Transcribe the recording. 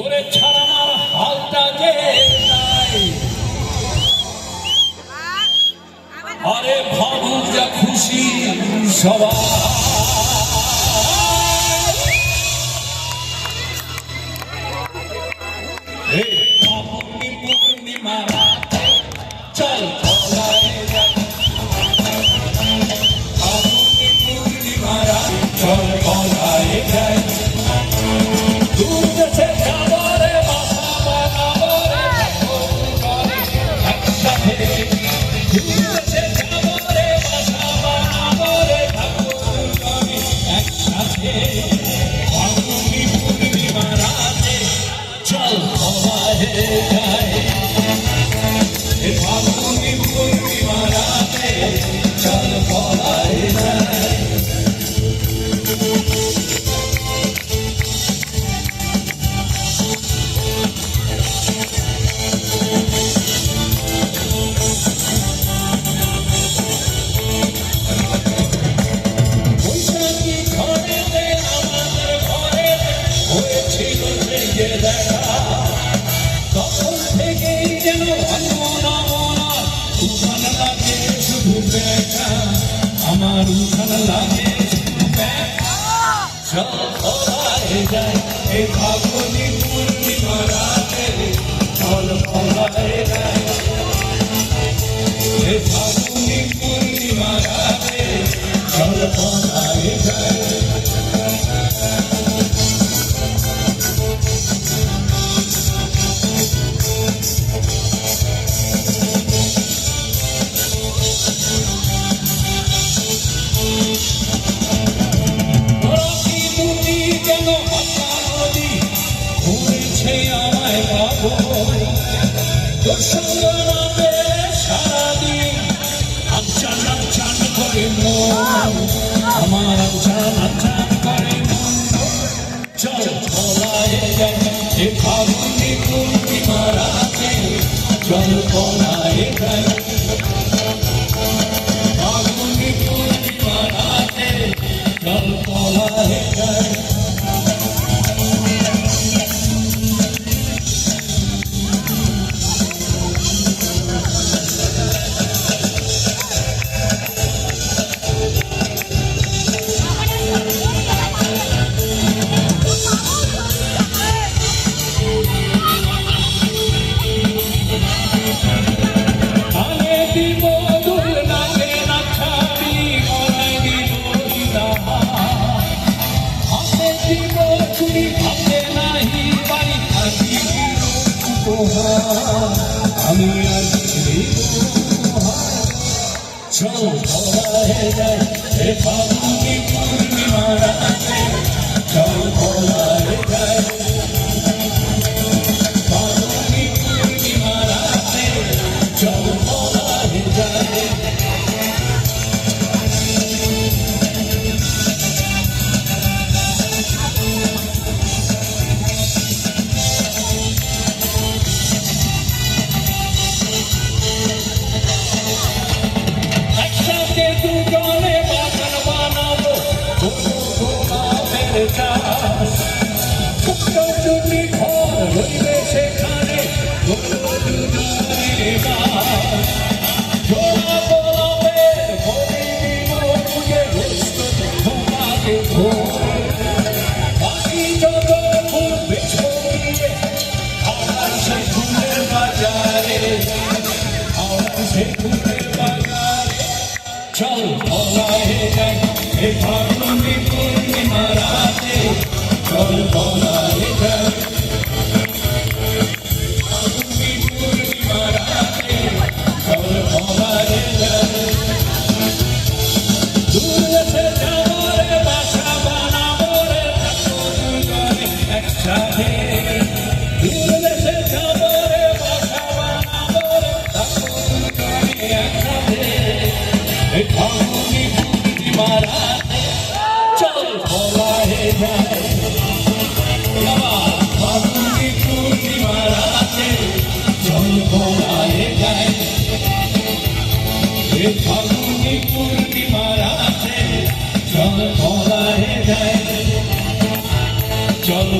তোরে ছাড়া আমার হালটা যে নাই। আরে ভাবুক যা খুশি সবাই, পূর্ণিমা রাতে চল পলায়ে যাই। পূর্ণিমা রাতে চল পলায়ে যাই। দূর দেশে যাবো রে, বাসা বানাবো রে, একসাথে। দূর দেশে যাবো রে, বাসা বানাবো রে, একসাথে। পূর্ণিমা রাতে চল পলায়ে যাই। পূর্ণিমা রাতে চল পলায়ে যাই। বৈশাখী ঘরেতে আমাদের ঘরেতে হয়েছিল যে দেখা, তখন থেকেই যেন উঠান লাগে শুধু দেখা, আমার উঠান লাগে শুধু দেখা। চল পলায়ে যাই এই ফাল্গুনি পূর্ণিমা রাতে, চল পলায়ে যাই। এই ফাল্গুনি পূর্ণিমা রাতে চল পলায়ে যাই। তোর সঙ্গ নামে সারাদিন আনচান আনচান করে মন, আমার আনচান আনচান করে মন। চল পলায়ে যাই এই ফাল্গুনি পূর্ণিমা রাতে, চল পলায়ে যাই। ফাল্গুনি পূর্ণিমা রাতে চল পলায়ে যাই। আমি আর চল পলায়ে যাই এই ফাল্গুনি পূর্ণিমা রাতে, চল পলায়ে যাই। ফাল্গুনি পূর্ণিমা রাতে চল পলায়ে যাই। দুজনে বাগান বানাবো গোলাপের চাষ, ছোট্ট চুটি ঘর রইবে সেখানে দুজনে বাস। জোড়া গোলাপের ভরে দিব বুঝে রোস্ত তোমাকে ভোর, বাকি যত ফুল বেচবো গিয়ে হাওড়ার সে ফুলের বাজারে, হাওড়ার সে ফুলের বাজারে। চল পলায়ে যাই এই ফাল্গুনি পূর্ণিমা রাতে, চল পলায়ে যাই। ফাল্গুনি পূর্ণিমা রাতে চল পলায়ে যাই। দূর দেশে যাবো রে, বাসা বানাবো রে, দুজনে একসাথে। দূর দেশে যাবো রে, বাসা বানাবো রে, দুজনে একসাথে। এই ফাল্গুনি পূর্ণিমা রাতে চল পলায়ে যাই। ফাল্গুনি পূর্ণিমা রাতে চল পলায়ে যাই। এই ফাল্গুনি পূর্ণিমা রাতে চল পলায়ে যাই। চল